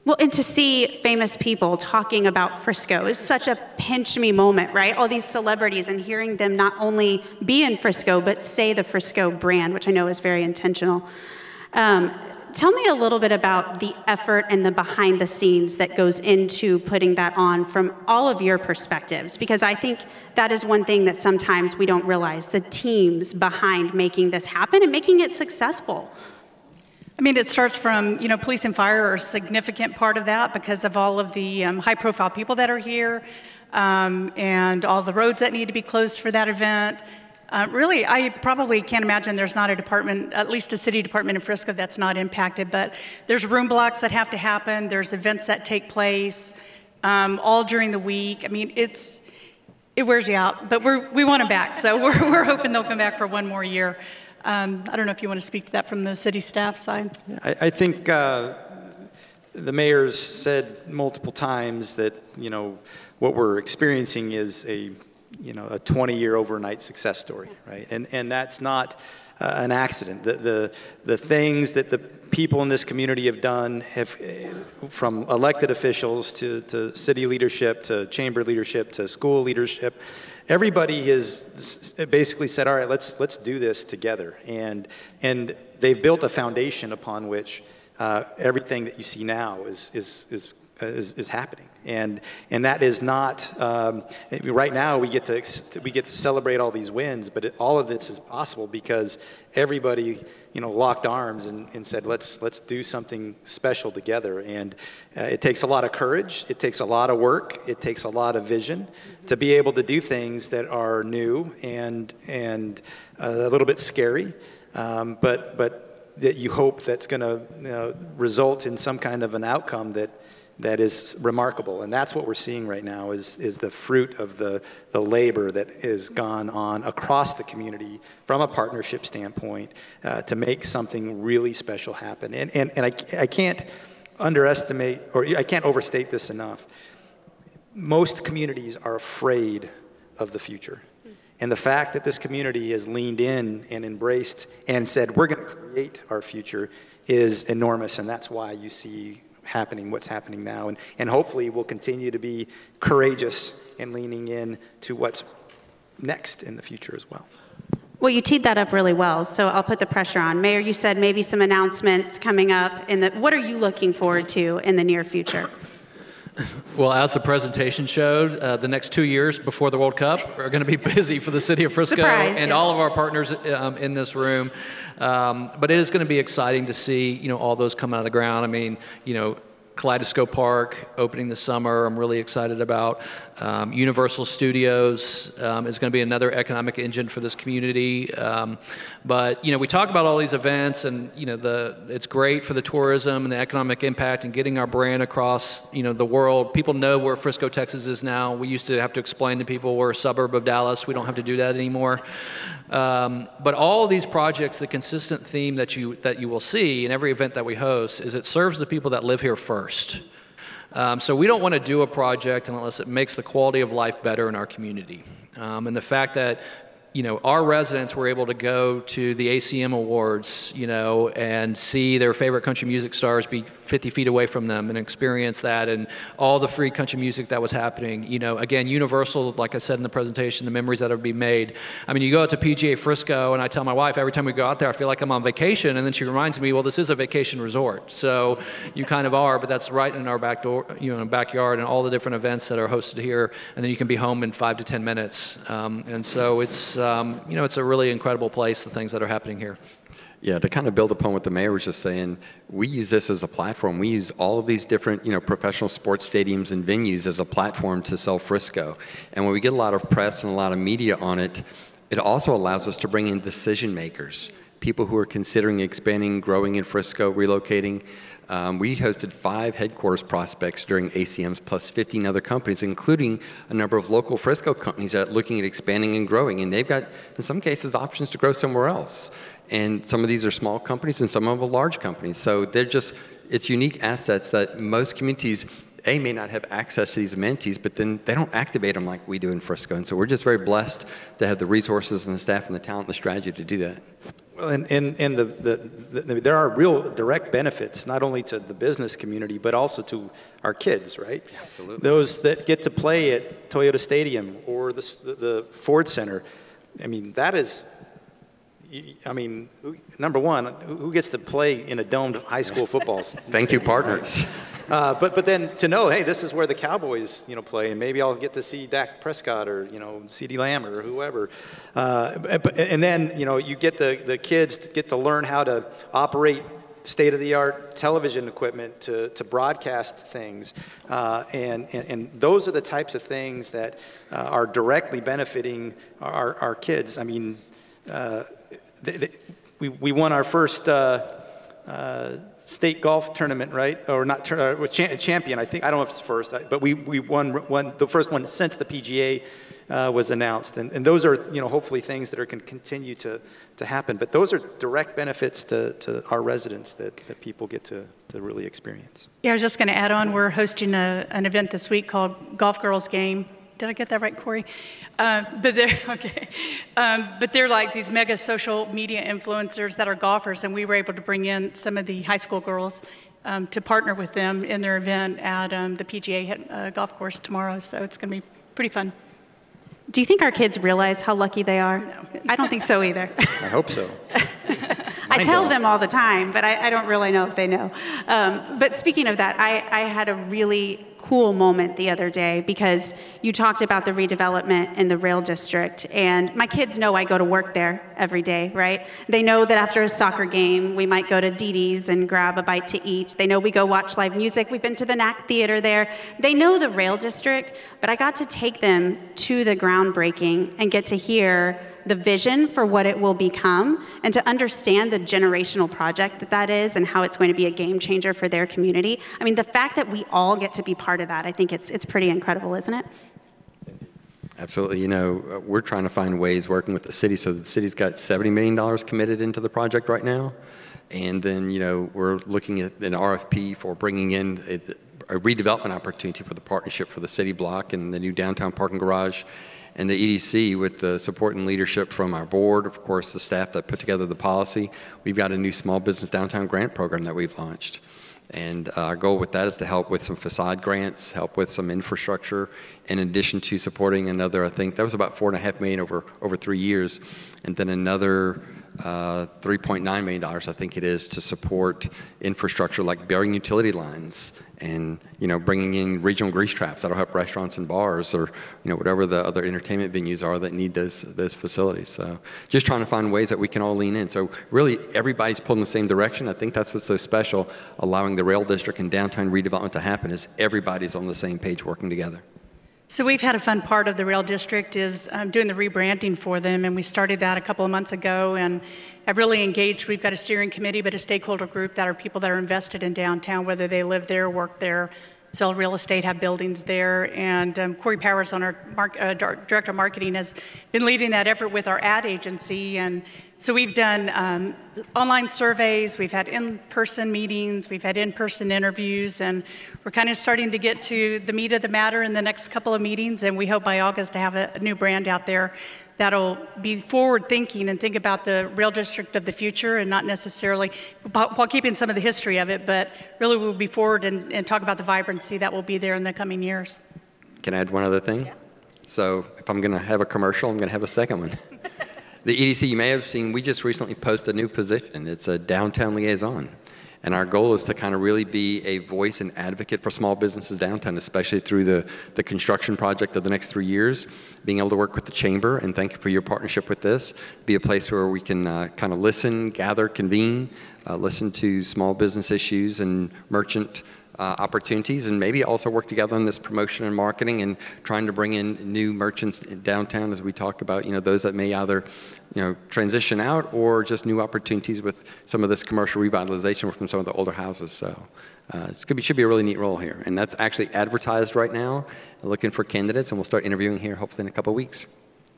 Well, and to see famous people talking about Frisco is such a pinch me moment, right? All these celebrities and hearing them not only be in Frisco, but say the Frisco brand, which I know is very intentional. Tell me a little bit about the effort and the behind the scenes that goes into putting that on from all of your perspectives, because I think that is one thing that sometimes we don't realize, the teams behind making this happen and making it successful. I mean, it starts from, police and fire are a significant part of that because of all of the high-profile people that are here and all the roads that need to be closed for that event. Really, I probably can't imagine there's not a department, at least a city department in Frisco that's not impacted, but there's room blocks that have to happen, there's events that take place all during the week. I mean, it wears you out, but we want them back, so we're hoping they'll come back for one more year. I don't know if you want to speak to that from the city staff side. I think the mayor's said multiple times that, what we're experiencing is a 20-year overnight success story, right? And that's not an accident. The things that the people in this community have done, from elected officials to city leadership, to chamber leadership, to school leadership, everybody has basically said, all right, let's do this together. And they've built a foundation upon which everything that you see now is happening. And that is not right now. We get to celebrate all these wins, but all of this is possible because everybody locked arms and said let's do something special together. And it takes a lot of courage. It takes a lot of work. It takes a lot of vision to be able to do things that are new and a little bit scary, but that you hope that's going to result in some kind of an outcome that is remarkable. And that's what we're seeing right now is the fruit of the labor that has gone on across the community from a partnership standpoint to make something really special happen. And I can't underestimate, or I can't overstate this enough. Most communities are afraid of the future. And the fact that this community has leaned in and embraced and said, we're going to create our future is enormous. And that's why you see what's happening now, and hopefully we'll continue to be courageous and leaning in to what's next in the future as well. Well, you teed that up really well, so I'll put the pressure on. Mayor, you said maybe some announcements coming up. What are you looking forward to in the near future? Well, as the presentation showed, the next 2 years before the World Cup are going to be busy for the city of Frisco and all of our partners in this room. But it is going to be exciting to see, all those come out of the ground. I mean, Kaleidoscope Park opening this summer, I'm really excited about. Universal Studios is going to be another economic engine for this community. But we talk about all these events, and it's great for the tourism and the economic impact and getting our brand across the world. People know where Frisco, Texas is now. We used to have to explain to people we're a suburb of Dallas. We don't have to do that anymore. But all of these projects, the consistent theme that you will see in every event that we host is it serves the people that live here first. So we don't want to do a project unless it makes the quality of life better in our community. And the fact that our residents were able to go to the ACM Awards, and see their favorite country music stars be 50 feet away from them and experience that, and all the free country music that was happening. Again, Universal, like I said in the presentation, the memories that would be made. I mean, you go out to PGA Frisco, and I tell my wife every time we go out there, I feel like I'm on vacation, and then she reminds me, well, this is a vacation resort. So you kind of are, but that's right in our back door, backyard, and all the different events that are hosted here, and then you can be home in 5 to 10 minutes. And so it's a really incredible place, the things that are happening here. Yeah, to kind of build upon what the mayor was just saying, we use this as a platform. We use all of these different, professional sports stadiums and venues as a platform to sell Frisco. And when we get a lot of press and a lot of media on it, it also allows us to bring in decision makers, people who are considering expanding, growing in Frisco, relocating. We hosted 5 headquarters prospects during ACMs plus 15 other companies, including a number of local Frisco companies that are looking at expanding and growing. And they've got, in some cases, options to grow somewhere else. And some of these are small companies and some of them are large companies. So they're just, it's unique assets that most communities, may not have access to these amenities, but then they don't activate them like we do in Frisco. And so we're just very blessed to have the resources and the staff and the talent and the strategy to do that. Well, and there are real direct benefits, not only to the business community, but also to our kids, right? Absolutely. Those that get to play at Toyota Stadium or the Ford Center. I mean, that is, number one, who gets to play in a domed high school football? Thank you, partners. But then to know, hey, this is where the Cowboys, play, and maybe I'll get to see Dak Prescott or CeeDee Lamb or whoever. And then you get the kids to get to learn how to operate state-of-the-art television equipment to broadcast things, and those are the types of things that are directly benefiting our kids. I mean, we won our first state golf tournament, right? Or not champion, I think. I don't know if it's first, but we won the first one since the PGA was announced. And those are, hopefully things that can continue to happen. But those are direct benefits to our residents that people get to really experience. Yeah, I was just going to add on, we're hosting an event this week called Golf Girls Game. Did I get that right, Corey? But they're like these mega social media influencers that are golfers, and we were able to bring in some of the high school girls to partner with them in their event at the PGA golf course tomorrow. So it's going to be pretty fun. Do you think our kids realize how lucky they are? No. I don't think so either. I hope so. I tell them all the time, but I don't really know if they know. But speaking of that, I had a really cool moment the other day because you talked about the redevelopment in the rail district, and my kids know I go to work there every day, right? They know that after a soccer game, we might go to Dee Dee's and grab a bite to eat. They know we go watch live music. We've been to the NAC Theater there. They know the rail district, but I got to take them to the groundbreaking and get to hear the vision for what it will become and to understand the generational project that is and how it's going to be a game changer for their community. I mean, the fact that we all get to be part of that, I think it's pretty incredible, isn't it? Absolutely. We're trying to find ways working with the city. So the city's got $70 million committed into the project right now. And then, we're looking at an RFP for bringing in a redevelopment opportunity for the partnership for the city block and the new downtown parking garage. And the EDC, with the support and leadership from our board, of course, the staff that put together the policy, we've got a new small business downtown grant program that we've launched. And our goal with that is to help with some facade grants, help with some infrastructure, in addition to supporting another, I think that was about $4.5 million over 3 years, and then another $3.9 million, I think it is, to support infrastructure like burying utility lines and bringing in regional grease traps that'll help restaurants and bars or whatever the other entertainment venues are that need those facilities. So just trying to find ways that we can all lean in. So really everybody's pulling the same direction. I think that's what's so special, allowing the rail district and downtown redevelopment to happen, is everybody's on the same page working together. So we've had a fun part of the rail district is doing the rebranding for them, and we started that a couple of months ago, and I've really engaged. We've got a steering committee, but a stakeholder group that are people that are invested in downtown, whether they live there, work there, sell real estate, have buildings there. And Corey Powers, on our Director of Marketing, has been leading that effort with our ad agency. And so we've done online surveys, we've had in-person meetings, we've had in-person interviews, and we're kind of starting to get to the meat of the matter in the next couple of meetings, and we hope by August to have a new brand out there that'll be forward-thinking and think about the rail district of the future, and not necessarily, while keeping some of the history of it, but really we'll be forward and talk about the vibrancy that will be there in the coming years. Can I add one other thing? Yeah. So if I'm going to have a commercial, I'm going to have a second one. The EDC, you may have seen, we just recently posted a new position. It's a downtown liaison. And our goal is to kind of really be a voice and advocate for small businesses downtown, especially through the construction project of the next 3 years, being able to work with the chamber, and thank you for your partnership with this, be a place where we can kind of listen, gather, convene, listen to small business issues and merchant opportunities, and maybe also work together on this promotion and marketing and trying to bring in new merchants downtown as we talk about, those that may either, transition out or just new opportunities with some of this commercial revitalization from some of the older houses. So should be a really neat role here. And that's actually advertised right now, looking for candidates, and we'll start interviewing here hopefully in a couple of weeks.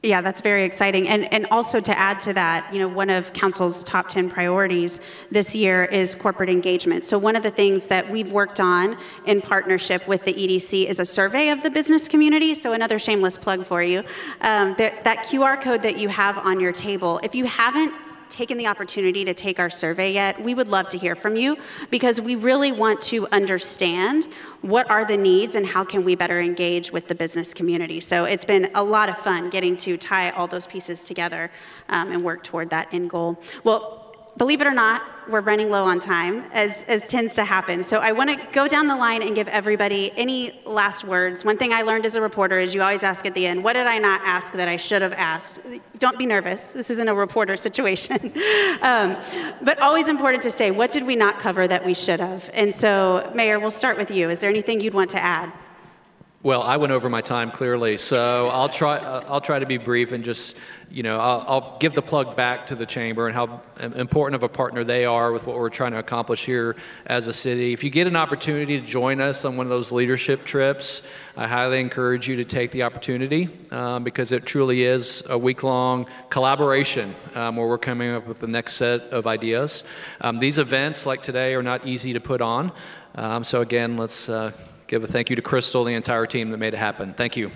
Yeah, that's very exciting. And also to add to that, one of Council's top 10 priorities this year is corporate engagement. So one of the things that we've worked on in partnership with the EDC is a survey of the business community. So another shameless plug for you. That QR code that you have on your table, if you haven't taken the opportunity to take our survey yet, we would love to hear from you, because we really want to understand what are the needs and how can we better engage with the business community. So it's been a lot of fun getting to tie all those pieces together and work toward that end goal. Well, believe it or not, we're running low on time, as tends to happen. So I want to go down the line and give everybody any last words. One thing I learned as a reporter is you always ask at the end, what did I not ask that I should have asked? Don't be nervous. This isn't a reporter situation. But always important to say, what did we not cover that we should have? And so, Mayor, we'll start with you. Is there anything you'd want to add? Well, I went over my time clearly, so I'll try to be brief and just, I'll give the plug back to the Chamber and how important of a partner they are with what we're trying to accomplish here as a city. If you get an opportunity to join us on one of those leadership trips, I highly encourage you to take the opportunity because it truly is a week-long collaboration where we're coming up with the next set of ideas. These events like today are not easy to put on, so again, let's give a thank you to Crystal and the entire team that made it happen. Thank you.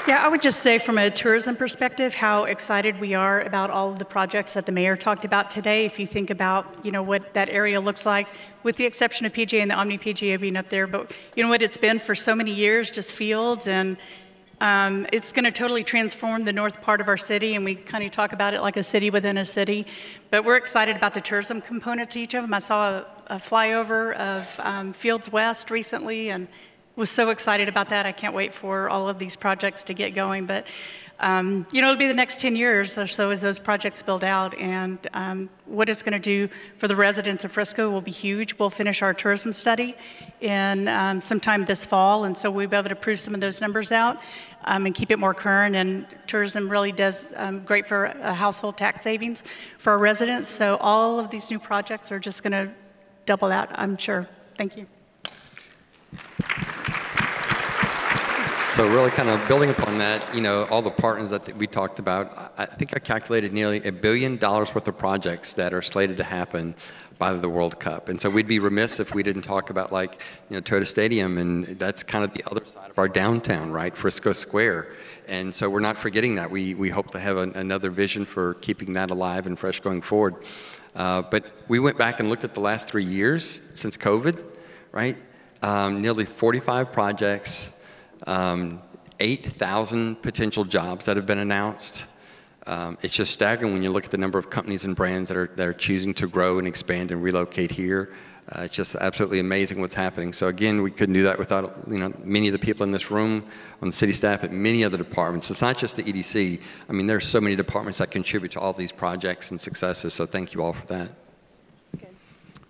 Yeah, I would just say from a tourism perspective how excited we are about all of the projects that the mayor talked about today. If you think about, what that area looks like, with the exception of PGA and the Omni PGA being up there, but what it's been for so many years, just fields, and it's going to totally transform the north part of our city, and we kind of talk about it like a city within a city. But we're excited about the tourism component to each of them. I saw a flyover of Fields West recently and was so excited about that. I can't wait for all of these projects to get going. But, it'll be the next 10 years or so as those projects build out. And what it's going to do for the residents of Frisco will be huge. We'll finish our tourism study in sometime this fall. And so we'll be able to prove some of those numbers out and keep it more current. And tourism really does great for household tax savings for our residents. So all of these new projects are just going to double out, I'm sure. Thank you. So really kind of building upon that, all the partners that we talked about, I think I calculated nearly $1 billion worth of projects that are slated to happen by the World Cup. And so we'd be remiss if we didn't talk about Toyota Stadium, and that's kind of the other side of our downtown, right? Frisco Square. And so we're not forgetting that. We hope to have another vision for keeping that alive and fresh going forward. But we went back and looked at the last 3 years since COVID, right? Nearly 45 projects, 8,000 potential jobs that have been announced. It's just staggering when you look at the number of companies and brands that are choosing to grow and expand and relocate here. It's just absolutely amazing what's happening. So again, we couldn't do that without many of the people in this room, on the city staff at many other departments. It's not just the EDC. I mean, there's so many departments that contribute to all these projects and successes. So thank you all for that.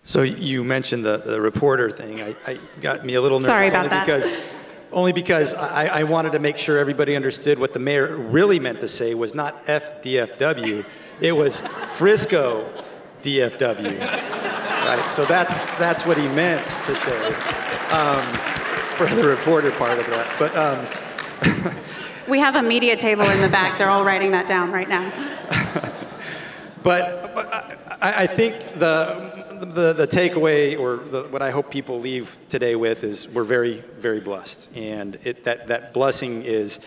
So you mentioned the reporter thing. I got me a little nervous. Sorry about that. Only because I wanted to make sure everybody understood what the mayor really meant to say was not FDFW, it was Frisco DFW. Right? So that's what he meant to say for the reporter part of that. But we have a media table in the back. They're all writing that down right now. But I think the takeaway, or what I hope people leave today with, is we're very, very blessed, and that blessing is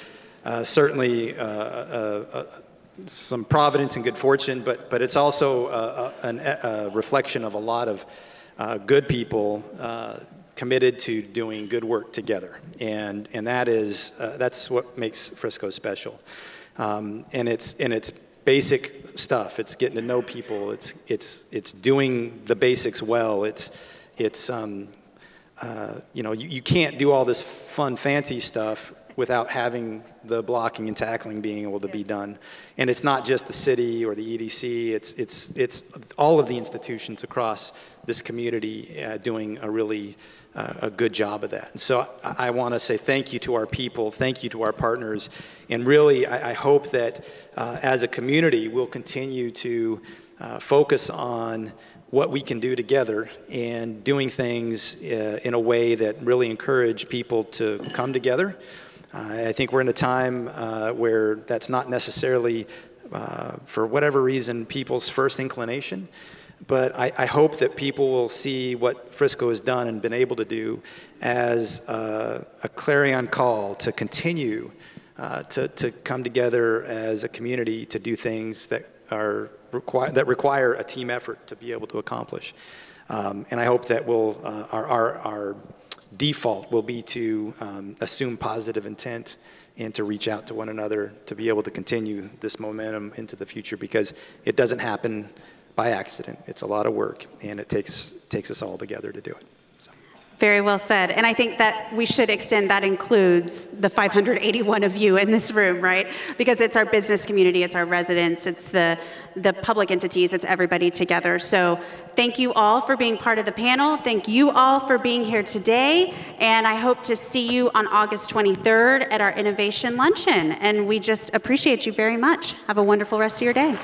certainly some providence and good fortune, but it's also a reflection of a lot of good people committed to doing good work together, and that's what makes Frisco special, and it's basic stuff. It's getting to know people. It's doing the basics well. You can't do all this fun, fancy stuff without having the blocking and tackling being able to be done. And it's not just the city or the EDC, it's all of the institutions across this community doing a really a good job of that. And so I want to say thank you to our people, thank you to our partners, and really I hope that as a community we'll continue to focus on what we can do together and doing things in a way that really encourage people to come together. I think we're in a time where that's not necessarily, for whatever reason, people's first inclination. But I hope that people will see what Frisco has done and been able to do as a clarion call to continue to come together as a community to do things that require a team effort to be able to accomplish. And I hope that our default will be to assume positive intent and to reach out to one another to be able to continue this momentum into the future, because it doesn't happen by accident. It's a lot of work, and it takes us all together to do it. So. Very well said. And I think that we should extend, that includes the 581 of you in this room, right? Because it's our business community, it's our residents, it's the public entities, it's everybody together. So thank you all for being part of the panel. Thank you all for being here today. And I hope to see you on August 23rd at our Innovation Luncheon. And we just appreciate you very much. Have a wonderful rest of your day.